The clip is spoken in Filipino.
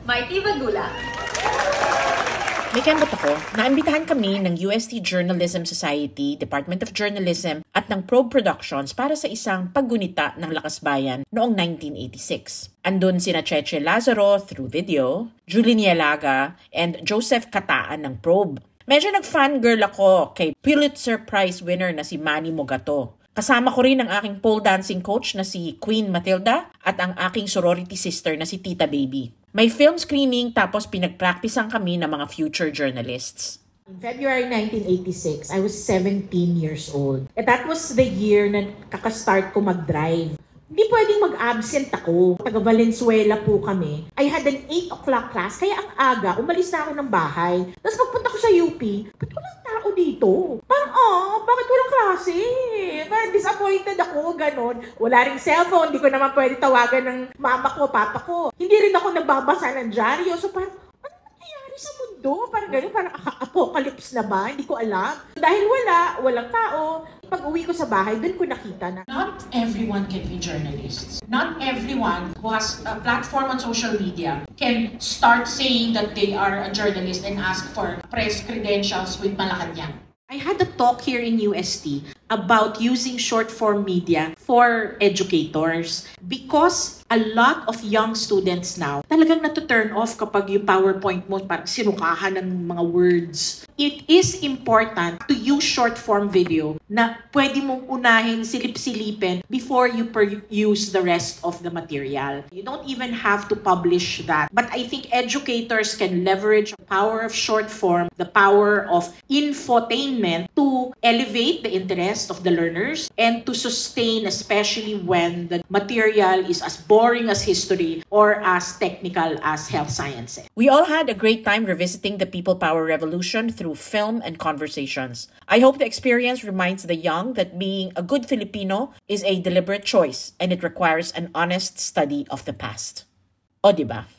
Mighty Magula. May kembot ako, naimbitahan kami ng UST Journalism Society, Department of Journalism at ng Probe Productions para sa isang paggunita ng Lakas Bayan noong 1986. Andun sina Cheche Lazaro through video, Julie Nielaga, and Joseph Kataan ng Probe. Medyo nag-fangirl ako kay Pulitzer Prize winner na si Manny Mogato. Kasama ko rin ang aking pole dancing coach na si Queen Matilda at ang aking sorority sister na si Tita Baby. May film screening tapos pinag-practicean kami ng mga future journalists. In February 1986, I was 17 years old. And that was the year na kakastart ko mag-drive. Hindi pwedeng mag-absent ako. Taga Valenzuela po kami. I had an 8 o'clock class, kaya ang aga, umalis na ako ng bahay. Tapos pagpunta ko sa UP, ba't walang tao dito? Parang, bakit walang klase? Parang disappointed ako, ganon. Wala ring cellphone, hindi ko naman pwede tawagan ng mama ko, papa ko. Hindi rin ako nagbabasa ng dyaryo. So parang, ano nangyayari sa mundo? Parang ganon, parang apocalypse na ba? Hindi ko alam. Dahil walang tao. Pag-uwi ko sa bahay, dun ko nakita na not everyone can be journalists. Not everyone who has a platform on social media can start saying that they are a journalist and ask for press credentials with Malacanang. I had a talk here in UST about using short-form media for educators because a lot of young students now talagang natu-turn off kapag yung PowerPoint mo parang sinukahan ng mga words. It is important to use short-form video na pwede mong unahin, silip-silipin before you use the rest of the material. You don't even have to publish that. But I think educators can leverage the power of short-form, the power of infotainment to elevate the interest of the learners and to sustain, especially when the material is as boring as history or as technical as health sciences. We all had a great time revisiting the People Power Revolution through film and conversations. I hope the experience reminds the young that being a good Filipino is a deliberate choice and it requires an honest study of the past. O diba?